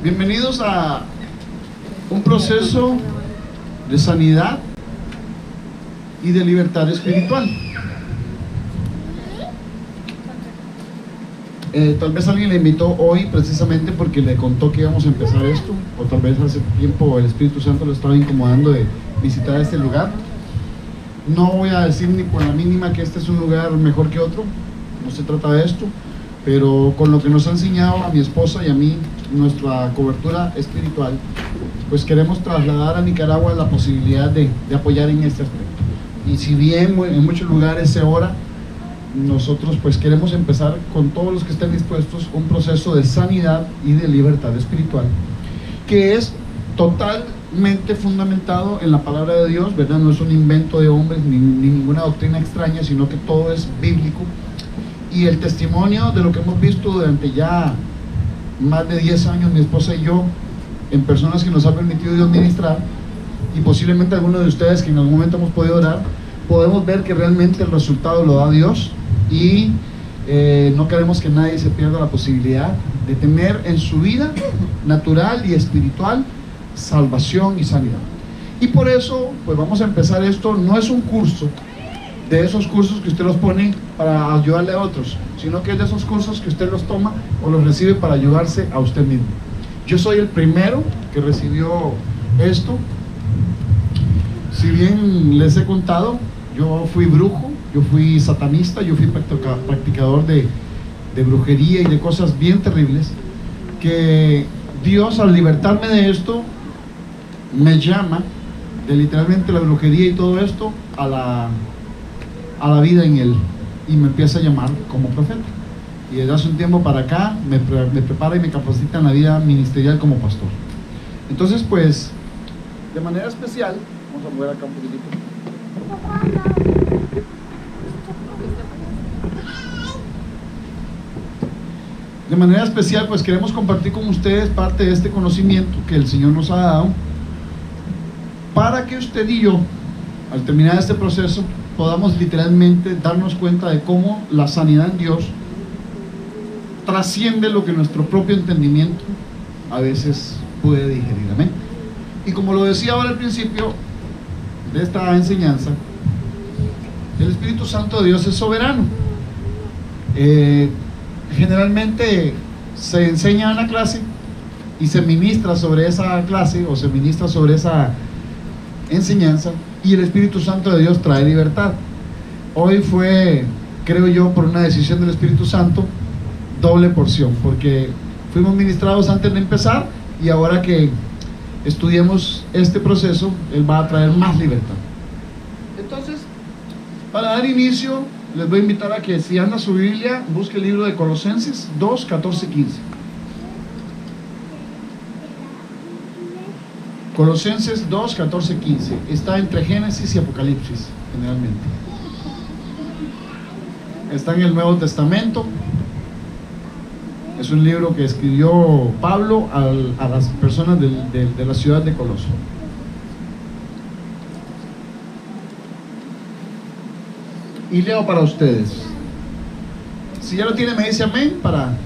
Bienvenidos a un proceso de sanidad y de libertad espiritual. Tal vez alguien le invitó hoy precisamente porque le contó que íbamos a empezar esto, o tal vez hace tiempo el Espíritu Santo lo estaba incomodando de visitar este lugar. No voy a decir ni por la mínima que este es un lugar mejor que otro, no se trata de esto, pero con lo que nos ha enseñado a mi esposa y a mí nuestra cobertura espiritual, pues queremos trasladar a Nicaragua la posibilidad de apoyar en este aspecto. Y si bien en muchos lugares se ora, nosotros pues queremos empezar con todos los que estén dispuestos un proceso de sanidad y de libertad espiritual, que es totalmente fundamentado en la palabra de Dios, ¿verdad? No es un invento de hombres ni ninguna doctrina extraña, sino que todo es bíblico. Y el testimonio de lo que hemos visto durante ya más de 10 años, mi esposa y yo, en personas que nos ha permitido Dios ministrar, y posiblemente algunos de ustedes que en algún momento hemos podido orar, podemos ver que realmente el resultado lo da Dios. Y no queremos que nadie se pierda la posibilidad de tener en su vida natural y espiritual salvación y sanidad. Y por eso pues vamos a empezar esto. No es un curso de esos cursos que usted los pone para ayudarle a otros, sino que es de esos cursos que usted los toma o los recibe para ayudarse a usted mismo. Yo soy el primero que recibió esto. Si bien les he contado, yo fui brujo, yo fui satanista, yo fui practicador de brujería y de cosas bien terribles, que Dios, al libertarme de esto, me llama de literalmente la brujería y todo esto a la vida en Él, y me empieza a llamar como profeta. Y desde hace un tiempo para acá me prepara y me capacita en la vida ministerial como pastor. Entonces pues, de manera especial, vamos a mover acá un poquitito. De manera especial pues queremos compartir con ustedes parte de este conocimiento que el Señor nos ha dado, para que usted y yo, al terminar este proceso, podamos literalmente darnos cuenta de cómo la sanidad en Dios trasciende lo que nuestro propio entendimiento a veces puede digerir. Amén. Y como lo decía ahora al principio de esta enseñanza, el Espíritu Santo de Dios es soberano. Generalmente se enseña una clase y se ministra sobre esa clase o se ministra sobre esa enseñanza, y el Espíritu Santo de Dios trae libertad. Hoy fue, creo yo, por una decisión del Espíritu Santo, doble porción, porque fuimos ministrados antes de empezar, y ahora que estudiemos este proceso, Él va a traer más libertad. Entonces, para dar inicio, les voy a invitar a que, si anda su Biblia, busque el libro de Colosenses 2, 14, 15. Colosenses 2, 14, 15. Está entre Génesis y Apocalipsis, generalmente. Está en el Nuevo Testamento. Es un libro que escribió Pablo a las personas de la ciudad de Coloso. Y leo para ustedes. Si ya lo tiene, me dice amén para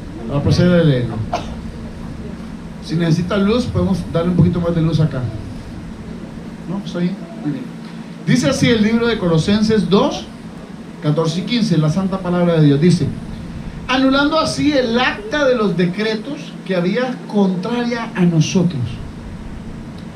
proceder a leerlo. Si necesita luz, podemos darle un poquito más de luz acá. ¿No? ¿Estoy bien? Muy bien. Dice así el libro de Colosenses 2, 14 y 15, la santa palabra de Dios. Dice: anulando así el acta de los decretos que había contraria a nosotros,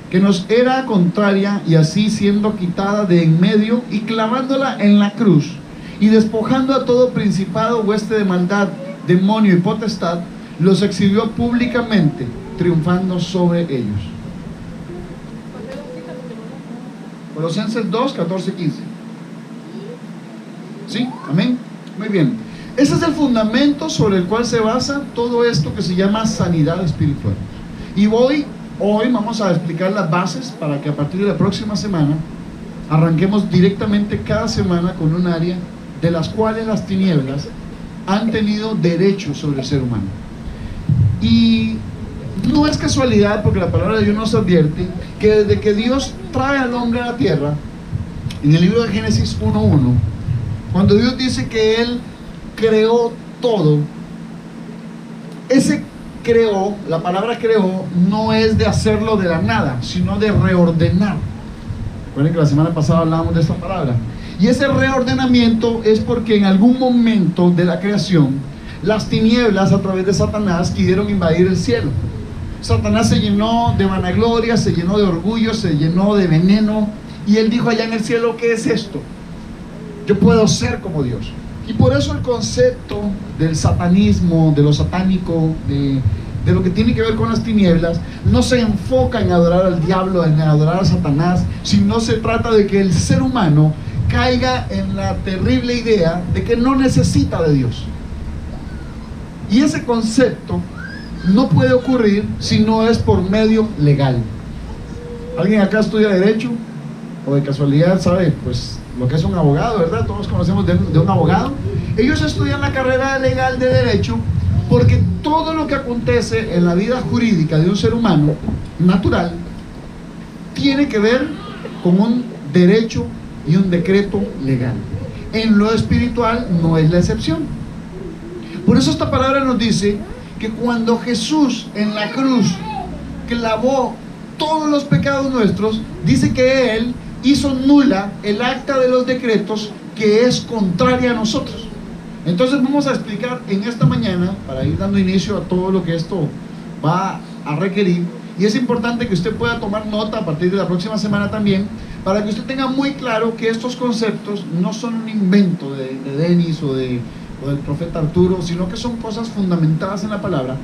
que nos era contraria, y así siendo quitada de en medio, y clavándola en la cruz, y despojando a todo principado, hueste de maldad, demonio y potestad, los exhibió públicamente, triunfando sobre ellos. Colosenses 2, 14, 15. ¿Sí? Amén. Muy bien. Ese es el fundamento sobre el cual se basa todo esto que se llama sanidad espiritual. Y hoy vamos a explicar las bases para que a partir de la próxima semana arranquemos directamente cada semana con un área de las cuales las tinieblas han tenido derecho sobre el ser humano. Y no es casualidad, porque la palabra de Dios nos advierte que desde que Dios trae al hombre a la tierra, en el libro de Génesis 1:1, cuando Dios dice que Él creó todo, ese creó, la palabra creó, no es de hacerlo de la nada, sino de reordenar. Recuerden que la semana pasada hablábamos de esta palabra. Y ese reordenamiento es porque en algún momento de la creación, las tinieblas a través de Satanás quisieron invadir el cielo. Satanás se llenó de vanagloria, se llenó de orgullo, se llenó de veneno. Y él dijo allá en el cielo: ¿qué es esto? Yo puedo ser como Dios. Y por eso el concepto del satanismo, de lo satánico, de lo que tiene que ver con las tinieblas, no se enfoca en adorar al diablo, en adorar a Satanás, sino se trata de que el ser humano caiga en la terrible idea de que no necesita de Dios. Y ese concepto no puede ocurrir si no es por medio legal. ¿Alguien acá estudia Derecho? ¿O de casualidad sabe pues lo que es un abogado, verdad? Todos conocemos de un abogado. Ellos estudian la carrera legal de Derecho porque todo lo que acontece en la vida jurídica de un ser humano natural tiene que ver con un derecho y un decreto legal. En lo espiritual no es la excepción. Por eso esta palabra nos dice que cuando Jesús en la cruz clavó todos los pecados nuestros, dice que Él hizo nula el acta de los decretos que es contraria a nosotros. Entonces vamos a explicar en esta mañana, para ir dando inicio a todo lo que esto va a requerir, y es importante que usted pueda tomar nota a partir de la próxima semana también, para que usted tenga muy claro que estos conceptos no son un invento de Denis o del profeta Arturo, sino que son cosas fundamentadas en la palabra.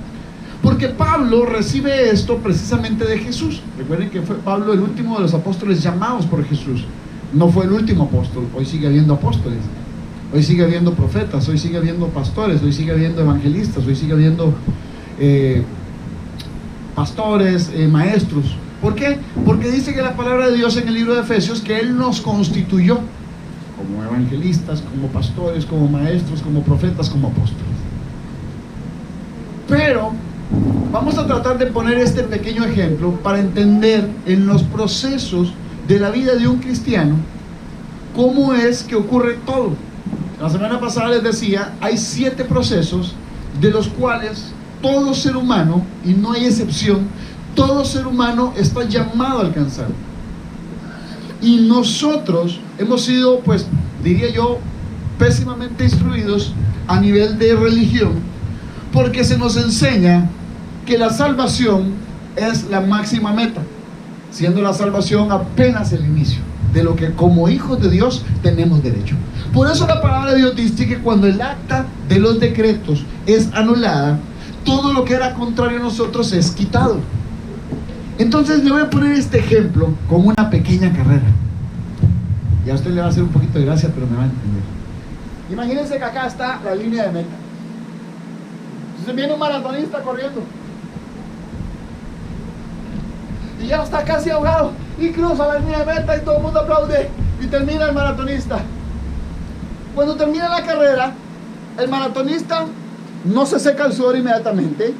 Porque Pablo recibe esto precisamente de Jesús. Recuerden que fue Pablo el último de los apóstoles llamados por Jesús. No fue el último apóstol. Hoy sigue habiendo apóstoles, hoy sigue habiendo profetas, hoy sigue habiendo pastores, hoy sigue habiendo evangelistas, hoy sigue habiendo pastores, maestros. ¿Por qué? Porque dice que la palabra de Dios en el libro de Efesios que Él nos constituyó como evangelistas, como pastores, como maestros, como profetas, como apóstoles. Pero vamos a tratar de poner este pequeño ejemplo para entender en los procesos de la vida de un cristiano cómo es que ocurre todo. La semana pasada les decía, hay 7 procesos de los cuales todo ser humano, y no hay excepción, todo ser humano está llamado a alcanzar. Y nosotros hemos sido, pues, diría yo, pésimamente instruidos a nivel de religión, porque se nos enseña que la salvación es la máxima meta, siendo la salvación apenas el inicio de lo que como hijos de Dios tenemos derecho. Por eso la palabra de Dios dice que cuando el acta de los decretos es anulada, todo lo que era contrario a nosotros es quitado. Entonces le voy a poner este ejemplo con una pequeña carrera. Y a usted le va a hacer un poquito de gracia, pero me va a entender. Imagínense que acá está la línea de meta. Entonces viene un maratonista corriendo y ya está casi ahogado y cruza la línea de meta y todo el mundo aplaude y termina el maratonista. Cuando termina la carrera, el maratonista no se seca el sudor inmediatamente,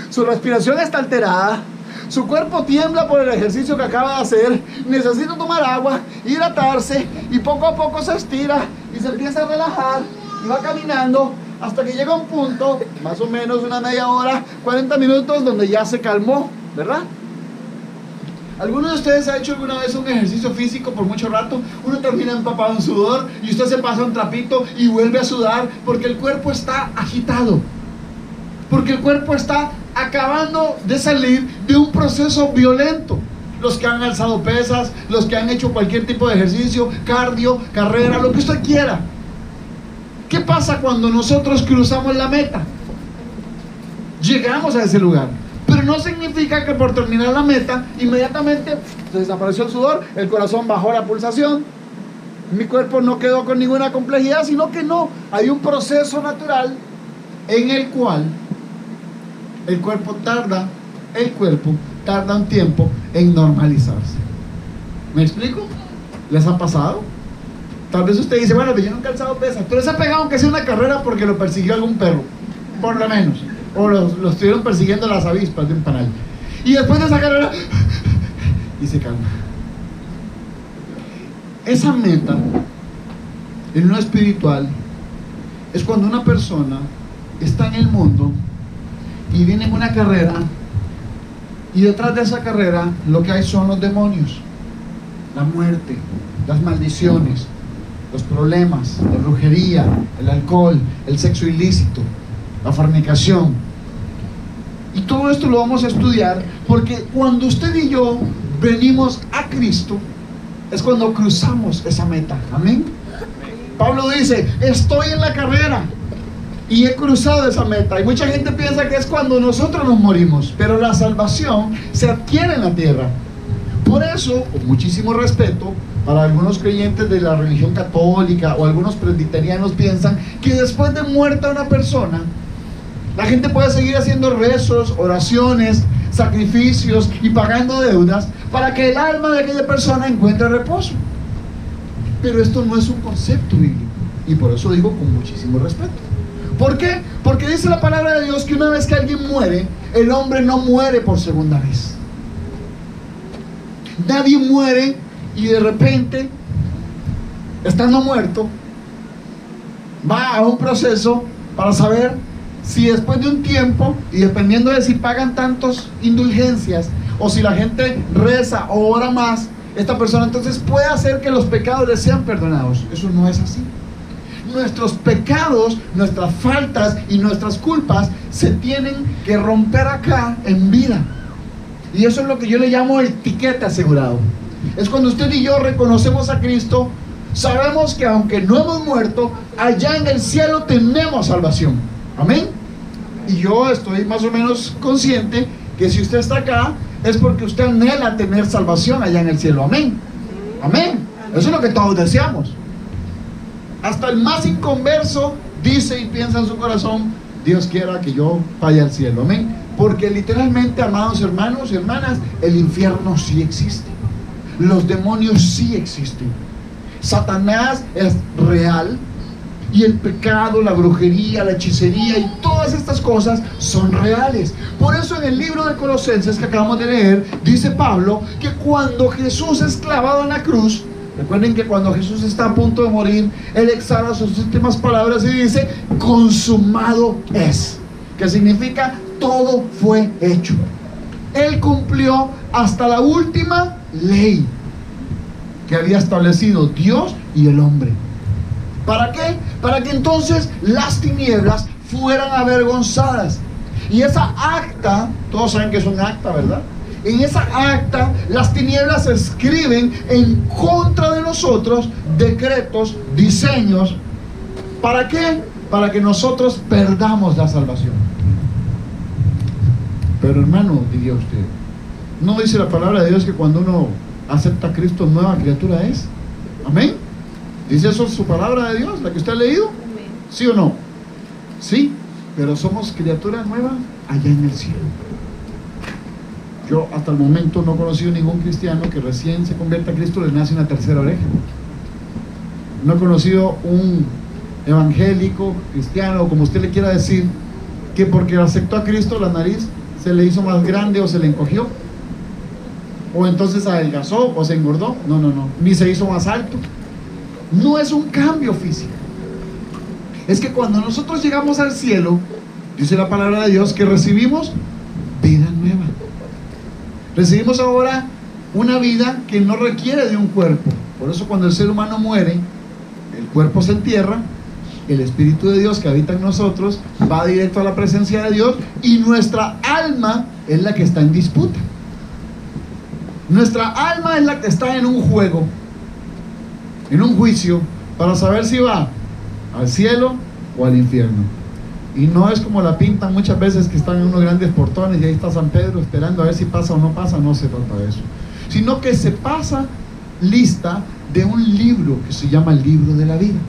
su respiración está alterada, su cuerpo tiembla por el ejercicio que acaba de hacer, necesita tomar agua, hidratarse, y poco a poco se estira y se empieza a relajar y va caminando hasta que llega a un punto, más o menos una media hora, 40 minutos, donde ya se calmó, ¿verdad? ¿Alguno de ustedes ha hecho alguna vez un ejercicio físico por mucho rato? Uno termina empapado en sudor y usted se pasa un trapito y vuelve a sudar porque el cuerpo está agitado, porque el cuerpo está acabando de salir de un proceso violento. Los que han alzado pesas, los que han hecho cualquier tipo de ejercicio, cardio, carrera, lo que usted quiera. ¿Qué pasa cuando nosotros cruzamos la meta? Llegamos a ese lugar, pero no significa que por terminar la meta inmediatamente se desapareció el sudor, el corazón bajó la pulsación, mi cuerpo no quedó con ninguna complejidad, sino que no, hay un proceso natural en el cual el cuerpo tarda un tiempo en normalizarse. ¿Me explico? ¿Les ha pasado? Tal vez usted dice, bueno, yo nunca he alzado pesas, pero se ha pegado aunque sea una carrera porque lo persiguió algún perro, por lo menos, o lo estuvieron persiguiendo las avispas de un panal, y después de esa carrera y se calma. Esa meta en lo espiritual es cuando una persona está en el mundo y viene en una carrera, y detrás de esa carrera lo que hay son los demonios, la muerte, las maldiciones, los problemas, la brujería, el alcohol, el sexo ilícito, la fornicación. Y todo esto lo vamos a estudiar porque cuando usted y yo venimos a Cristo es cuando cruzamos esa meta. Amén. Pablo dice, estoy en la carrera y he cruzado esa meta. Y mucha gente piensa que es cuando nosotros nos morimos, pero la salvación se adquiere en la tierra. Por eso, con muchísimo respeto, para algunos creyentes de la religión católica o algunos presbiterianos piensan que después de muerta una persona, la gente puede seguir haciendo rezos, oraciones, sacrificios y pagando deudas para que el alma de aquella persona encuentre reposo. Pero esto no es un concepto bíblico, y por eso digo con muchísimo respeto. ¿Por qué? Porque dice la palabra de Dios que una vez que alguien muere, el hombre no muere por segunda vez. Nadie muere y de repente, estando muerto, va a un proceso para saber si después de un tiempo, y dependiendo de si pagan tantas indulgencias o si la gente reza o ora más, esta persona entonces puede hacer que los pecados le sean perdonados. Eso no es así. Nuestros pecados, nuestras faltas y nuestras culpas se tienen que romper acá en vida. Y eso es lo que yo le llamo el tiquete asegurado. Es cuando usted y yo reconocemos a Cristo, sabemos que aunque no hemos muerto, allá en el cielo tenemos salvación. Amén. Y yo estoy más o menos consciente que si usted está acá es porque usted anhela tener salvación allá en el cielo. Amén. Amén. Eso es lo que todos deseamos. Hasta el más inconverso dice y piensa en su corazón, Dios quiera que yo vaya al cielo. Amén. Porque literalmente, amados hermanos y hermanas, el infierno sí existe. Los demonios sí existen. Satanás es real. Y el pecado, la brujería, la hechicería y todas estas cosas son reales. Por eso en el libro de Colosenses que acabamos de leer, dice Pablo que cuando Jesús es clavado en la cruz, recuerden que cuando Jesús está a punto de morir, Él exhala sus últimas palabras y dice, consumado es. Que significa, todo fue hecho. Él cumplió hasta la última ley que había establecido Dios y el hombre. ¿Para qué? Para que entonces las tinieblas fueran avergonzadas. Y esa acta, todos saben que es un acta, ¿verdad? En esa acta, las tinieblas escriben en contra de nosotros decretos, diseños. ¿Para qué? Para que nosotros perdamos la salvación. Pero hermano, diría usted, ¿no dice la palabra de Dios que cuando uno acepta a Cristo, nueva criatura es? Amén. ¿Dice eso su palabra de Dios, la que usted ha leído? ¿Sí o no? Sí, pero somos criatura nueva allá en el cielo. Yo hasta el momento no he conocido ningún cristiano que recién se convierta a Cristo le nace una tercera oreja. No he conocido un evangélico, cristiano, como usted le quiera decir, que porque aceptó a Cristo la nariz se le hizo más grande o se le encogió, o entonces adelgazó o se engordó. No, ni se hizo más alto. No es un cambio físico. Es que cuando nosotros llegamos al cielo, dice la palabra de Dios que recibimos vida nueva. Recibimos ahora una vida que no requiere de un cuerpo. Por eso cuando el ser humano muere, el cuerpo se entierra, el Espíritu de Dios que habita en nosotros va directo a la presencia de Dios y nuestra alma es la que está en disputa. Nuestra alma es la que está en un juego, en un juicio, para saber si va al cielo o al infierno. Y no es como la pintan muchas veces, que están en unos grandes portones y ahí está San Pedro esperando a ver si pasa o no pasa. No se trata de eso, sino que se pasa lista de un libro que se llama el libro de la vida.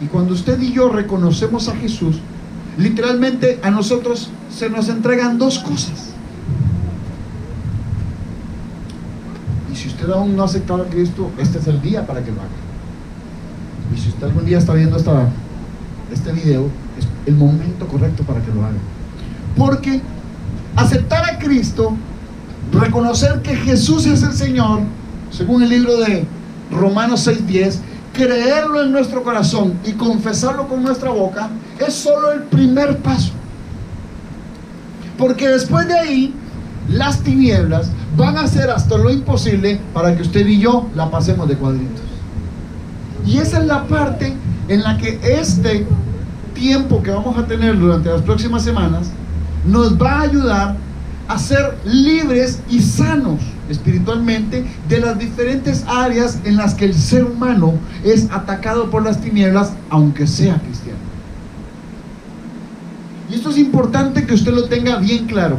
Y cuando usted y yo reconocemos a Jesús, literalmente a nosotros se nos entregan dos cosas. Y si usted aún no ha aceptado a Cristo, este es el día para que lo haga. Y si usted algún día está viendo este video, es el momento correcto para que lo haga. Porque aceptar a Cristo, reconocer que Jesús es el Señor, según el libro de Romanos 6:10, creerlo en nuestro corazón y confesarlo con nuestra boca, es solo el primer paso. Porque después de ahí, las tinieblas van a hacer hasta lo imposible para que usted y yo la pasemos de cuadritos. Y esa es la parte en la que este tiempo que vamos a tener durante las próximas semanas nos va a ayudar a ser libres y sanos espiritualmente de las diferentes áreas en las que el ser humano es atacado por las tinieblas, aunque sea cristiano. Y esto es importante que usted lo tenga bien claro.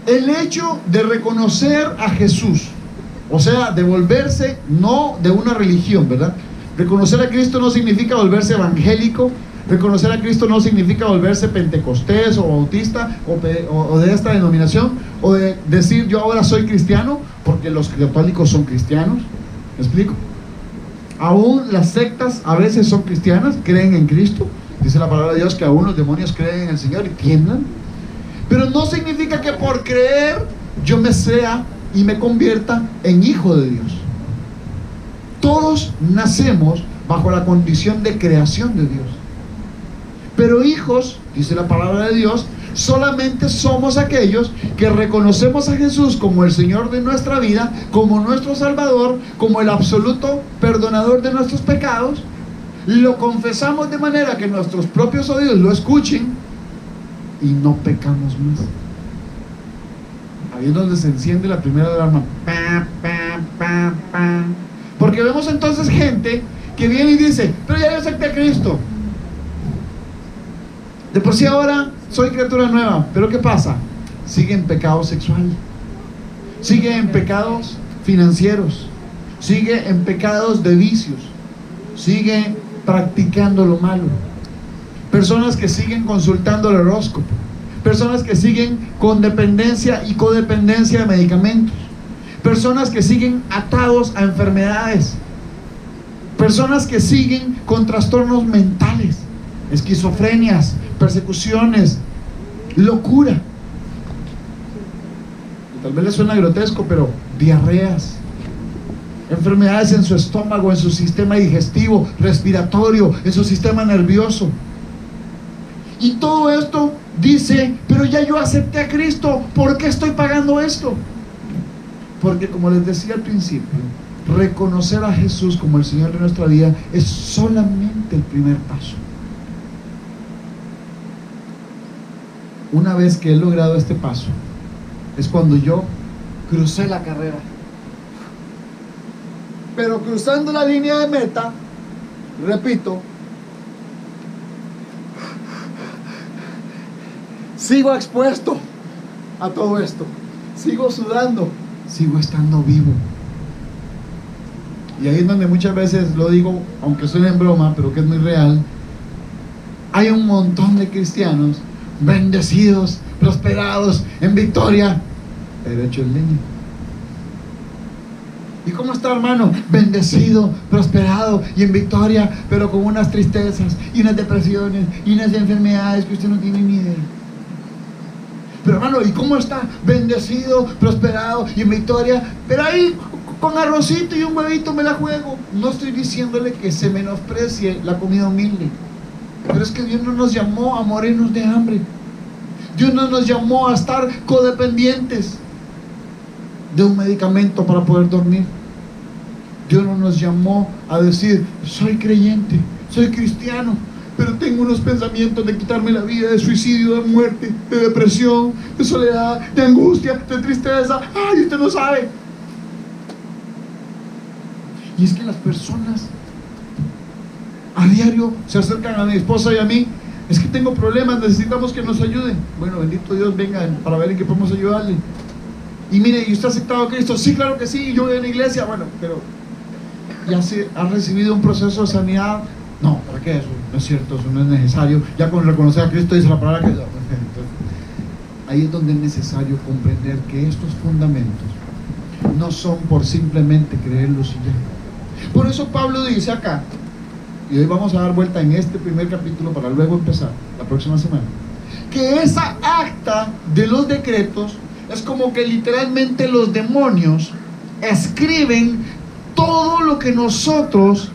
El hecho de reconocer a Jesús, o sea, de volverse, no de una religión, ¿verdad? Reconocer a Cristo no significa volverse evangélico. Reconocer a Cristo no significa volverse pentecostés o bautista o de esta denominación, o de decir yo ahora soy cristiano, porque los católicos son cristianos. ¿Me explico? Aún las sectas a veces son cristianas, creen en Cristo. Dice la palabra de Dios que aún los demonios creen en el Señor y tiemblan. Pero no significa que por creer yo me sea y me convierta en hijo de Dios. Todos nacemos bajo la condición de creación de Dios. Pero hijos, dice la palabra de Dios, solamente somos aquellos que reconocemos a Jesús como el Señor de nuestra vida, como nuestro Salvador, como el absoluto perdonador de nuestros pecados. Lo confesamos de manera que nuestros propios oídos lo escuchen y no pecamos más. Ahí es donde se enciende la primera alarma. Porque vemos entonces gente que viene y dice, pero ya yo acepté a Cristo. De por sí ahora soy criatura nueva, pero ¿qué pasa? Sigue en pecado sexual, sigue en pecados financieros, sigue en pecados de vicios, sigue practicando lo malo. Personas que siguen consultando el horóscopo, personas que siguen con dependencia y codependencia de medicamentos, personas que siguen atados a enfermedades, personas que siguen con trastornos mentales, esquizofrenias, persecuciones, locura. Y tal vez le suena grotesco, pero diarreas, enfermedades en su estómago, en su sistema digestivo, respiratorio, en su sistema nervioso. Y todo esto dice, pero ya yo acepté a Cristo, ¿por qué estoy pagando esto? Porque como les decía al principio, reconocer a Jesús como el Señor de nuestra vida es solamente el primer paso. Una vez que he logrado este paso, es cuando yo crucé la carrera. Pero cruzando la línea de meta, repito, sigo expuesto a todo esto, sigo sudando, sigo estando vivo. Y ahí es donde muchas veces lo digo, aunque suene en broma, pero que es muy real. Hay un montón de cristianos bendecidos, prosperados, en victoria, pero hechos leña. ¿Y cómo está, hermano? Bendecido, prosperado y en victoria, pero con unas tristezas y unas depresiones y unas enfermedades que usted no tiene ni idea. Pero hermano, ¿y cómo está? Bendecido, prosperado y en victoria, pero ahí con arrocito y un huevito me la juego. No estoy diciéndole que se menosprecie la comida humilde, pero es que Dios no nos llamó a morirnos de hambre. Dios no nos llamó a estar codependientes de un medicamento para poder dormir. Dios no nos llamó a decir, soy creyente, soy cristiano, pero tengo unos pensamientos de quitarme la vida, de suicidio, de muerte, de depresión, de soledad, de angustia, de tristeza. ¡Ay, usted no sabe! Y es que las personas a diario se acercan a mi esposa y a mí. Es que tengo problemas, necesitamos que nos ayuden. Bueno, bendito Dios, venga para ver en qué podemos ayudarle. Y mire, ¿y usted ha aceptado a Cristo? Sí, claro que sí, yo voy a la iglesia. Bueno, pero ¿ya se ha recibido un proceso de sanidad? No, ¿para qué? Eso no es cierto, eso no es necesario. Ya con reconocer a Cristo dice la palabra que... Entonces, ahí es donde es necesario comprender que estos fundamentos no son por simplemente creerlos y ya. Por eso Pablo dice acá, y hoy vamos a dar vuelta en este primer capítulo para luego empezar la próxima semana, que esa acta de los decretos es como que literalmente los demonios escriben todo lo que nosotros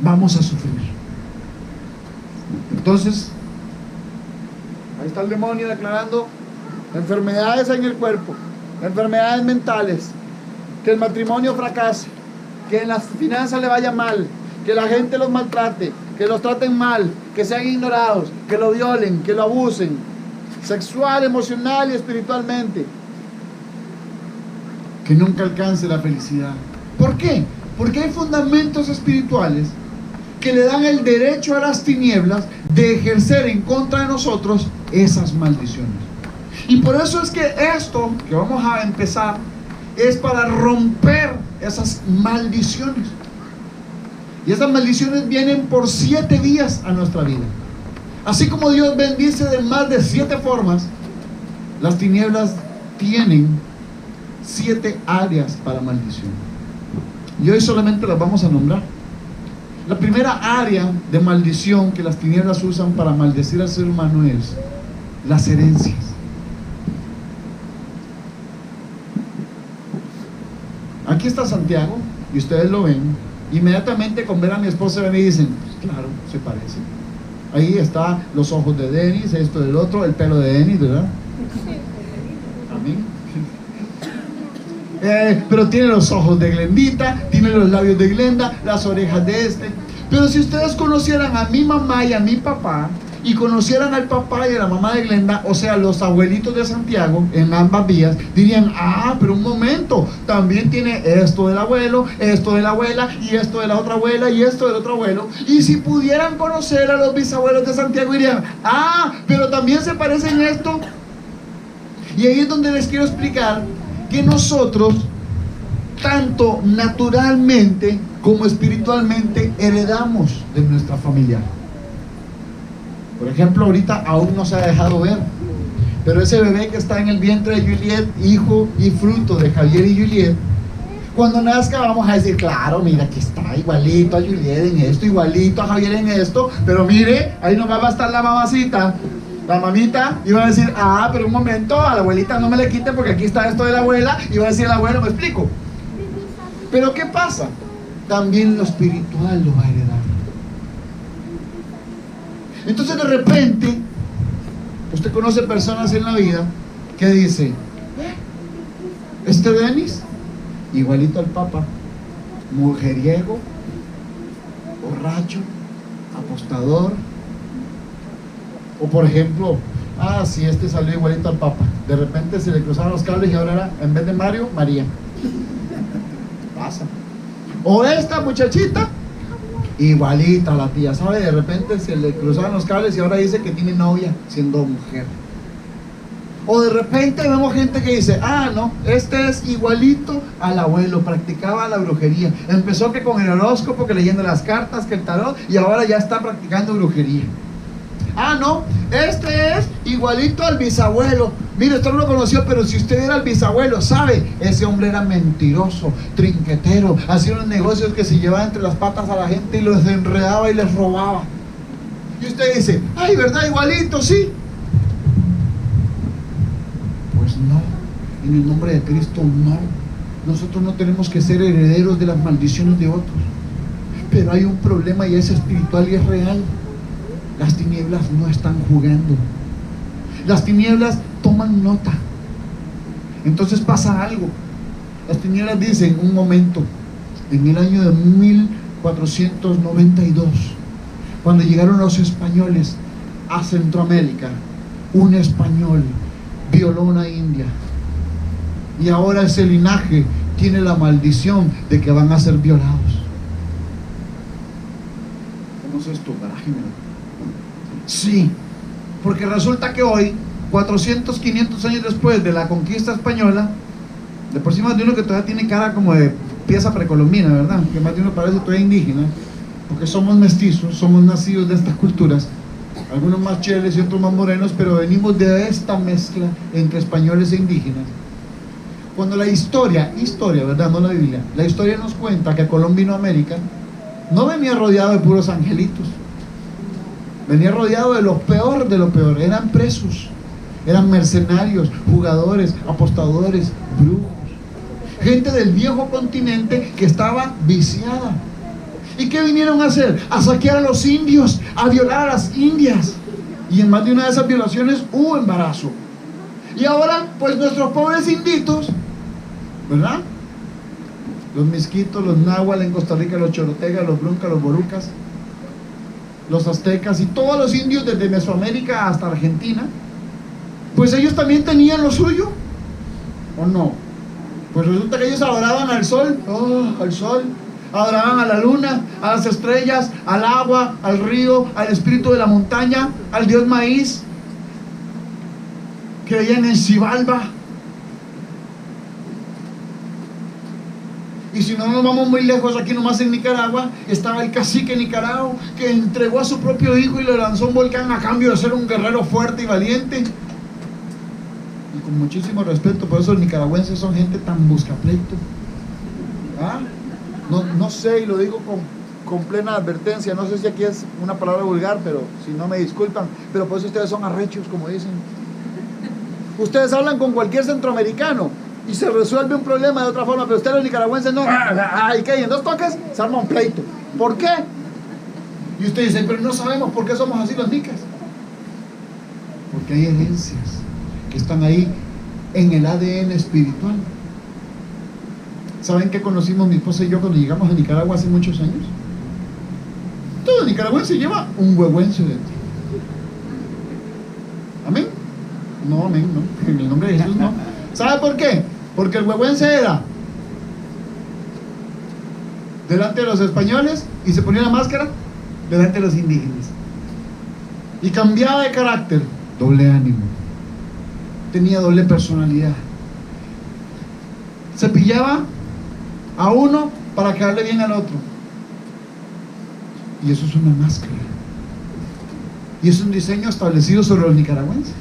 vamos a sufrir. Entonces, Ahí está el demonio declarando enfermedades en el cuerpo, enfermedades mentales, que el matrimonio fracase, que en las finanzas le vaya mal, que la gente los maltrate, que los traten mal, que sean ignorados, que lo violen, que lo abusen, sexual, emocional y espiritualmente. Que nunca alcance la felicidad. ¿Por qué? Porque hay fundamentos espirituales que le dan el derecho a las tinieblas de ejercer en contra de nosotros esas maldiciones. Y por eso es que esto que vamos a empezar es para romper esas maldiciones. Y esas maldiciones vienen por 7 días a nuestra vida. Así como Dios bendice de más de 7 formas, las tinieblas tienen 7 áreas para maldición. Y hoy solamente las vamos a nombrar. La primera área de maldición que las tinieblas usan para maldecir al ser humano es las herencias. Aquí está Santiago, y ustedes lo ven. Inmediatamente con ver a mi esposa ven y dicen, pues claro, se parece. Ahí está los ojos de Denis, esto del otro, el pelo de Denis, ¿verdad? Amén. Pero tiene los ojos de Glendita, tiene los labios de Glenda, las orejas de este. Pero si ustedes conocieran a mi mamá y a mi papá, y conocieran al papá y a la mamá de Glenda, o sea, los abuelitos de Santiago, en ambas vías, dirían, ah, pero un momento, también tiene esto del abuelo, esto de la abuela, y esto de la otra abuela, y esto del otro abuelo. Y si pudieran conocer a los bisabuelos de Santiago, dirían, ah, pero también se parecen esto. Y ahí es donde les quiero explicar que nosotros, tanto naturalmente como espiritualmente, heredamos de nuestra familia. Por ejemplo, ahorita aún no se ha dejado ver, pero ese bebé que está en el vientre de Juliet, hijo y fruto de Javier y Juliet, cuando nazca vamos a decir, claro, mira, aquí está igualito a Juliet en esto, igualito a Javier en esto, pero mire, ahí no va a estar la mamacita, la mamita, y va a decir, ah, pero un momento, a la abuelita no me le quiten porque aquí está esto de la abuela, y va a decir el abuelo, ¿me explico? Pero ¿qué pasa? También lo espiritual lo va a heredar. Entonces de repente usted conoce personas en la vida que dice, este Denis, igualito al Papa, mujeriego, borracho, apostador. O por ejemplo, ah, si este salió igualito al Papa, de repente se le cruzaron los cables y ahora era, en vez de Mario, María. Pasa. O esta muchachita, igualita a la tía, ¿sabe? De repente se le cruzaron los cables y ahora dice que tiene novia siendo mujer. O de repente vemos gente que dice, ah, no, este es igualito al abuelo, practicaba la brujería. Empezó que con el horóscopo, que leyendo las cartas, que el tarot, y ahora ya está practicando brujería. Ah, no, este es igualito al bisabuelo. Mire, usted no lo conoció, pero si usted era el bisabuelo, ¿sabe? Ese hombre era mentiroso, trinquetero, hacía unos negocios que se llevaba entre las patas a la gente y los enredaba y les robaba. Y usted dice, ay, ¿verdad? Igualito, sí. Pues no, en el nombre de Cristo no. Nosotros no tenemos que ser herederos de las maldiciones de otros. Pero hay un problema y es espiritual y es real. Las tinieblas no están jugando. Las tinieblas toman nota. Entonces pasa algo. Las tinieblas dicen, un momento, en el año de 1492, cuando llegaron los españoles a Centroamérica, un español violó a una india. Y ahora ese linaje tiene la maldición de que van a ser violados. ¿Cómo es esto? Barájemelo. Sí, porque resulta que hoy, 400, 500 años después de la conquista española, de por sí más de uno que todavía tiene cara como de pieza precolombina, ¿verdad? Que más de uno parece todavía indígena, porque somos mestizos, somos nacidos de estas culturas, algunos más cheles y otros más morenos, pero venimos de esta mezcla entre españoles e indígenas. Cuando la historia, ¿verdad? No la Biblia, la historia nos cuenta que Colón vino a América, no venía rodeado de puros angelitos. Venía rodeado de lo peor de lo peor. Eran presos, eran mercenarios, jugadores, apostadores, brujos. Gente del viejo continente que estaba viciada. ¿Y qué vinieron a hacer? A saquear a los indios, a violar a las indias. Y en más de una de esas violaciones hubo embarazo. Y ahora, pues nuestros pobres inditos, ¿verdad? Los misquitos, los náhuatl en Costa Rica, los chorotegas, los bruncas, los borucas, los aztecas y todos los indios desde Mesoamérica hasta Argentina, pues ellos también tenían lo suyo, ¿o no? Pues resulta que ellos adoraban al sol, al sol, adoraban a la luna, a las estrellas, al agua, al río, al espíritu de la montaña, al dios maíz, creían en Xibalba. Y si no nos vamos muy lejos, aquí nomás en Nicaragua, estaba el cacique Nicaragua, que entregó a su propio hijo y le lanzó un volcán a cambio de ser un guerrero fuerte y valiente. Y con muchísimo respeto, por eso los nicaragüenses son gente tan buscapleito. ¿Ah? No sé, y lo digo con plena advertencia, no sé si aquí es una palabra vulgar, pero si no me disculpan, pero por eso ustedes son arrechos, como dicen. Ustedes hablan con cualquier centroamericano y se resuelve un problema de otra forma, pero ustedes los nicaragüenses no. ¿Y qué? Y en dos toques se arma un pleito. ¿Por qué? Y ustedes dicen, pero no sabemos por qué somos así los nicas. Porque hay herencias que están ahí en el ADN espiritual. ¿Saben qué conocimos mi esposa y yo cuando llegamos a Nicaragua hace muchos años? Todo nicaragüense lleva un huehuense dentro. ¿Amén? No, amén, no. En el nombre de Jesús no. ¿Sabe por qué? Porque el huehuense era delante de los españoles y se ponía la máscara delante de los indígenas. Y cambiaba de carácter, doble ánimo. Tenía doble personalidad. Se pillaba a uno para quedarle bien al otro. Y eso es una máscara. Y es un diseño establecido sobre los nicaragüenses.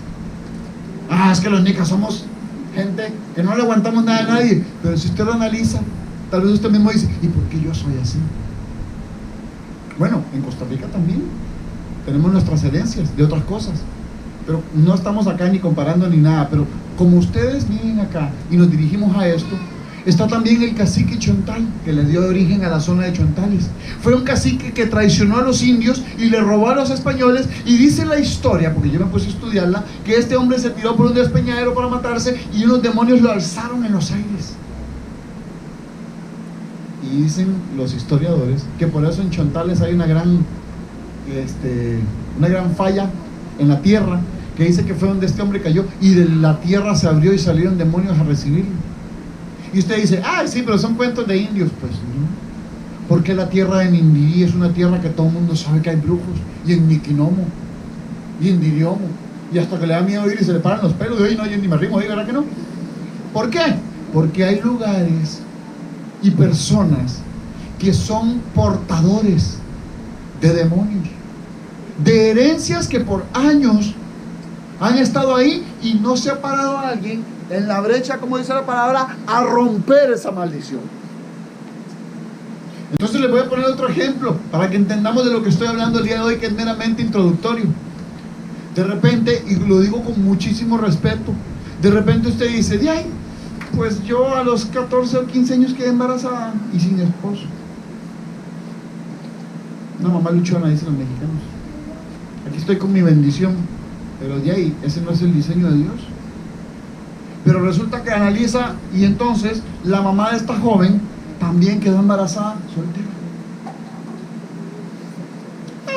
Es que los nicas somos gente que no le aguantamos nada a nadie. Pero si usted lo analiza, tal vez usted mismo dice, ¿y por qué yo soy así? Bueno, en Costa Rica también tenemos nuestras herencias de otras cosas, pero no estamos acá ni comparando ni nada. Pero como ustedes vienen acá y nos dirigimos a esto, está también el cacique Chontal, que le dio origen a la zona de Chontales. Fue un cacique que traicionó a los indios y le robó a los españoles, y dice la historia, porque yo me puse a estudiarla, que este hombre se tiró por un despeñadero para matarse y unos demonios lo alzaron en los aires. Y dicen los historiadores que por eso en Chontales hay una gran falla en la tierra, que dice que fue donde este hombre cayó y de la tierra se abrió y salieron demonios a recibirlo. Y usted dice, sí, pero son cuentos de indios. Pues no, porque la tierra de Nindirí es una tierra que todo el mundo sabe que hay brujos, y en Niquinomo, y en Diriomo, y hasta que le da miedo ir y se le paran los pelos de hoy, no, yo ni me arrimo, ¿verdad que no? ¿Por qué? Porque hay lugares y personas que son portadores de demonios, de herencias que por años han estado ahí y no se ha parado alguien en la brecha, como dice la palabra, a romper esa maldición. Entonces les voy a poner otro ejemplo para que entendamos de lo que estoy hablando el día de hoy, que es meramente introductorio. De repente, y lo digo con muchísimo respeto, de repente usted dice, pues yo a los 14 o 15 años quedé embarazada y sin esposo. Una mamá luchona, dicen los mexicanos. Aquí estoy con mi bendición, pero ese no es el diseño de Dios. Pero resulta que analiza, y entonces la mamá de esta joven también quedó embarazada, soltera.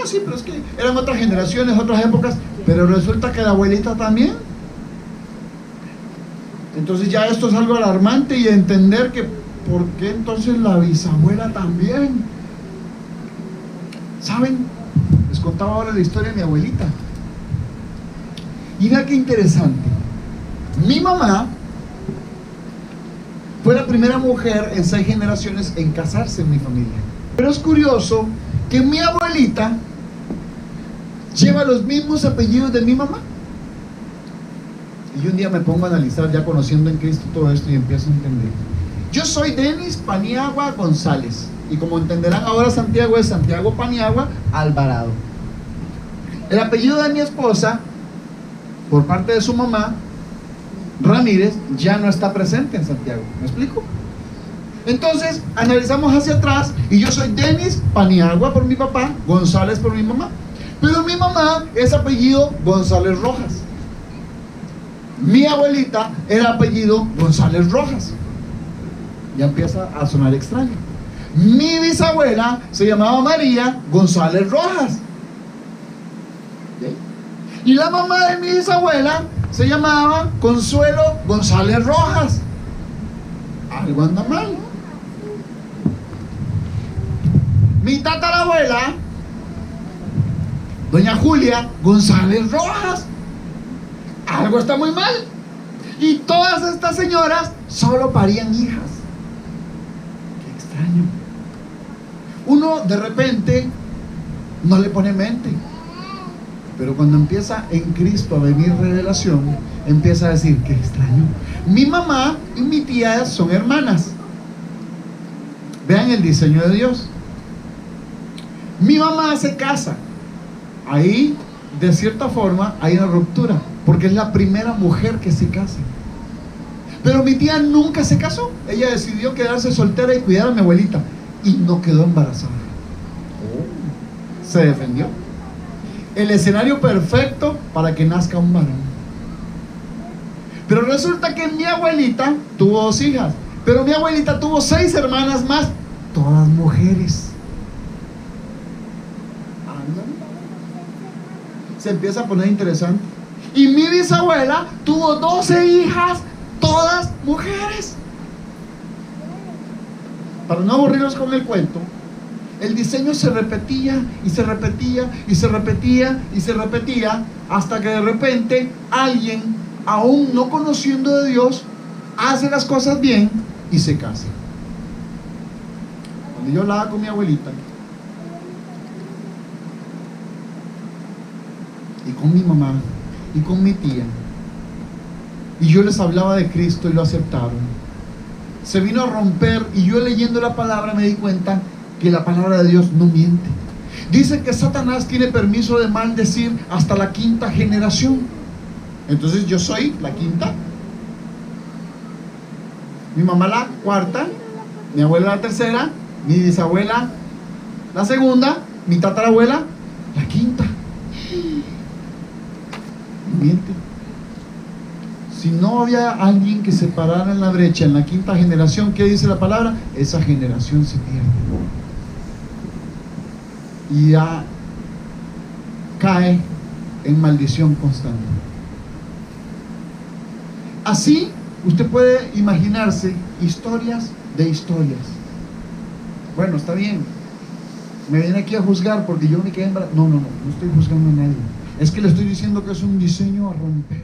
Sí, pero es que eran otras generaciones, otras épocas, pero resulta que la abuelita también. Entonces ya esto es algo alarmante, y entender que ¿por qué entonces la bisabuela también? ¿Saben? Les contaba ahora la historia de mi abuelita. Y vea qué interesante. Mi mamá fue la primera mujer en 6 generaciones en casarse en mi familia. Pero es curioso que mi abuelita lleva los mismos apellidos de mi mamá. Y un día me pongo a analizar, ya conociendo en Cristo todo esto, y empiezo a entender. Yo soy Denis Paniagua González, y como entenderán ahora, Santiago es Santiago Paniagua Alvarado. El apellido de mi esposa, por parte de su mamá, Ramírez, ya no está presente en Santiago. ¿Me explico? Entonces analizamos hacia atrás, y yo soy Denis Paniagua por mi papá, González por mi mamá. Pero mi mamá es apellido González Rojas. Mi abuelita era apellido González Rojas. Ya empieza a sonar extraño. Mi bisabuela se llamaba María González Rojas. ¿Sí? Y la mamá de mi bisabuela se llamaba Consuelo González Rojas. Algo anda mal. Mi tatarabuela, doña Julia González Rojas. Algo está muy mal. Y todas estas señoras solo parían hijas. Qué extraño. Uno de repente no le pone mente, pero cuando empieza en Cristo a venir revelación, empieza a decir: qué extraño. Mi mamá y mi tía son hermanas. Vean el diseño de Dios. Mi mamá se casa. Ahí, de cierta forma, hay una ruptura, porque es la primera mujer que se casa. Pero mi tía nunca se casó. Ella decidió quedarse soltera y cuidar a mi abuelita, y no quedó embarazada. Se defendió. El escenario perfecto para que nazca un varón. Pero resulta que mi abuelita tuvo 2 hijas, pero mi abuelita tuvo 6 hermanas más, todas mujeres. Se empieza a poner interesante. Y mi bisabuela tuvo 12 hijas, todas mujeres. Para no aburrirnos con el cuento, el diseño se repetía y se repetía y se repetía y se repetía, hasta que de repente alguien, aún no conociendo de Dios, hace las cosas bien y se casa. Cuando yo hablaba con mi abuelita y con mi mamá y con mi tía, y yo les hablaba de Cristo y lo aceptaron, se vino a romper, y yo leyendo la palabra me di cuenta que la palabra de Dios no miente. Dice que Satanás tiene permiso de maldecir hasta la 5ª generación. Entonces yo soy la 5ª, mi mamá la 4ª, mi abuela la 3ª, mi bisabuela la 2ª, mi tatarabuela la 5ª. No miente. Si no había alguien que se parara en la brecha en la 5ª generación, ¿qué dice la palabra? Esa generación se pierde y ya cae en maldición constante. Así usted puede imaginarse historias de historias. Bueno, está bien, me viene aquí a juzgar porque yo me quedé embarazada. No estoy juzgando a nadie. Es que le estoy diciendo que es un diseño a romper.